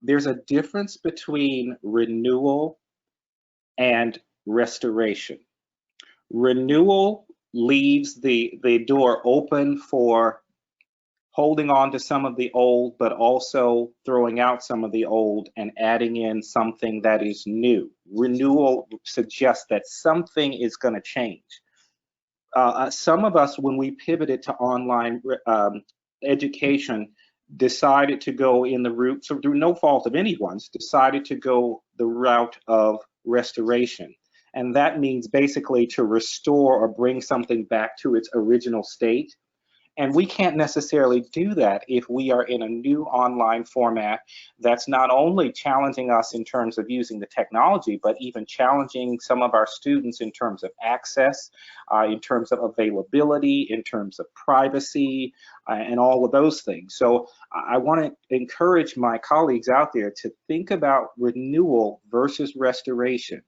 there's a difference between renewal and restoration. Renewal leaves the door open for holding on to some of the old, but also throwing out some of the old and adding in something that is new. Renewal suggests that something is going to change. Some of us, when we pivoted to online education, decided to go in the route, so through no fault of anyone's, decided to go the route of restoration. And that means basically to restore or bring something back to its original state. And we can't necessarily do that if we are in a new online format that's not only challenging us in terms of using the technology, but even challenging some of our students in terms of access, in terms of availability, in terms of privacy, and all of those things. So I want to encourage my colleagues out there to think about renewal versus restoration.